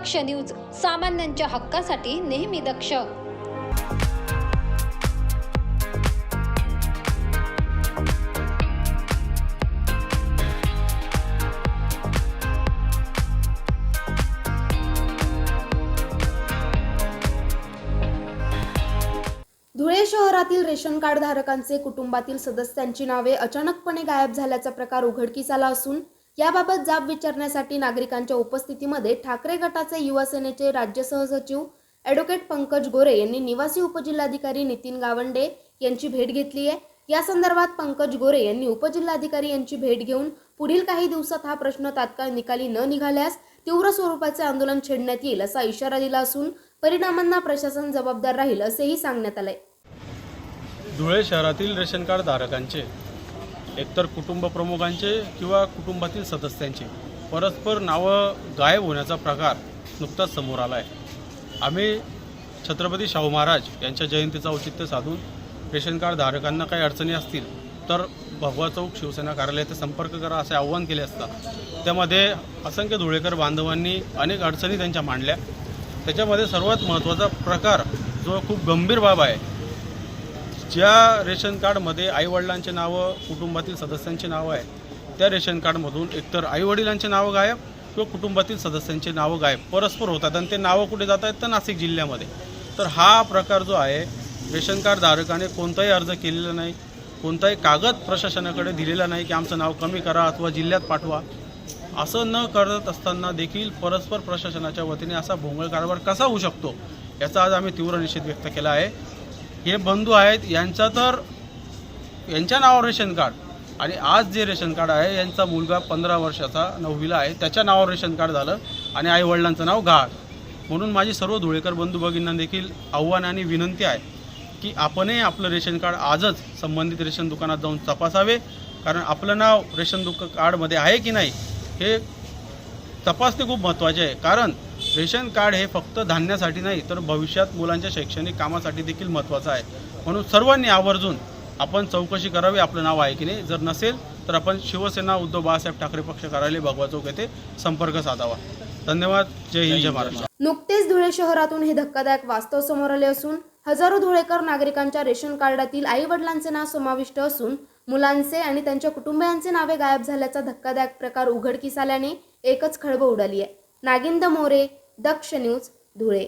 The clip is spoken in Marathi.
दक्ष न्यूज, सामान्यांच्या हक्कासाठी नेहमी दक्ष। धुळे शहरातील रेशन कार्ड धारकांचे कुटुंबातील सदस्यांची नावे अचानकपणे गायब झाल्याचा प्रकार उघडकीस आला असून याबाबत जाब विचारण्यासाठी नागरिकांच्या उपस्थितीमध्ये ठाकरे गटाचे युवा सेनेचे राज्य सहसचिव ॲडव्होकेट पंकज गोरे यांनी निवासी उपजिल्हाधिकारी नितीन गावंडे यांची भेट घेतली आहे। या संदर्भात पंकज गोरे यांनी उपजिल्हाधिकारी यांची भेट घेऊन पुढील काही दिवसात हा प्रश्न तात्काळ निकाली न निघाल्यास तीव्र स्वरूपाचे आंदोलन छेडण्यात येईल असा इशारा दिला असून परिणामांना प्रशासन जबाबदार राहील असेही सांगण्यात आले। धुळे शहरातील रेशन कार्ड धारकांचे एकतर कुटुंब प्रमुखांचे किंवा कुटुंबातील सदस्यांचे परस्पर नावं गायब होण्याचा प्रकार नुकताच समोर आला आहे। आम्ही छत्रपती शाहू महाराज यांच्या जयंतीचं औचित्य साधून रेशन कार्ड धारकांना काही अडचणी असतील तर भगवा चौक शिवसेना कार्यालयाचे संपर्क करा असे आव्हान केले असता त्यामध्ये असंख्य धुळेकर बांधवांनी अनेक अडचणी त्यांच्या मांडल्या। त्याच्यामध्ये सर्वात महत्त्वाचा प्रकार जो खूप गंभीर बाब आहे, ज्या रेशन कार्डमध्ये आईवडिलांचे नावं कुटुंबातील सदस्यांची नावं आहे त्या रेशन कार्डमधून एकतर आईवडिलांचे नावं गायब किंवा कुटुंबातील सदस्यांचे नावं गायब परस्पर होतात आणि ते नावं कुठे जात आहेत तर नाशिक जिल्ह्यामध्ये। तर हा प्रकार जो आहे, रेशन कार्ड धारकाने कोणताही अर्ज केलेला नाही, कोणताही कागद प्रशासनाकडे दिलेला नाही की आमचं नाव कमी करा अथवा जिल्ह्यात पाठवा, असं न करत असताना देखील परस्पर प्रशासनाच्या वतीने असा भोंगळ कारभार कसा होऊ शकतो याचा आज आम्ही तीव्र निषेध व्यक्त केला आहे। हे बंधू आहेत, यांच्या नावावर रेशन कार्ड आणि आज जे रेशन कार्ड आहे यांचा मुलगा 15 वर्षाचा 9वीला आहे त्याच्या नावावर रेशन कार्ड झालं आणि आईवडिलांचं नाव गहाळ। म्हणून माझी सर्व धुळेकर बंधू भगिनींना देखील आव्हान आणि विनंती आहे की आपणही आपलं रेशन कार्ड आजच संबंधित रेशन दुकानात जाऊन तपासावे, कारण आपलं नाव रेशन कार्डमध्ये आहे की नाही हे तपासणे खूप महत्त्वाचे आहे। कारण रेशन कार्ड हे फक्त धान्यासाठी नाही तर भविष्यात मुलांच्या शैक्षणिक कामासाठी देखील महत्त्वाचं आहे। म्हणून सर्वांनी आवर्जून आपण चौकशी करावी आपलं नाव आहे की नाही, जर नसेल तर आपण शिवसेना उद्धव बाळासाहेब ठाकरे पक्ष कार्यालय भगवा चौक येथे संपर्क साधावा। धन्यवाद। जय हिंद, जय महाराष्ट्र। नुकतेच धुळे शहरातून हे धक्कादायक वास्तव समोर आले असून हजारो धुळेकर नागरिकांच्या रेशन कार्डातील आई वडिलांचे नाव समाविष्ट असून मुलांचे आणि त्यांच्या कुटुंबियांचे नावे गायब झाल्याचा धक्कादायक प्रकार उघडकीस आल्याने एकच खळबळ उडाली आहे। नागिंद मोरे, दक्ष न्यूज, धुळे।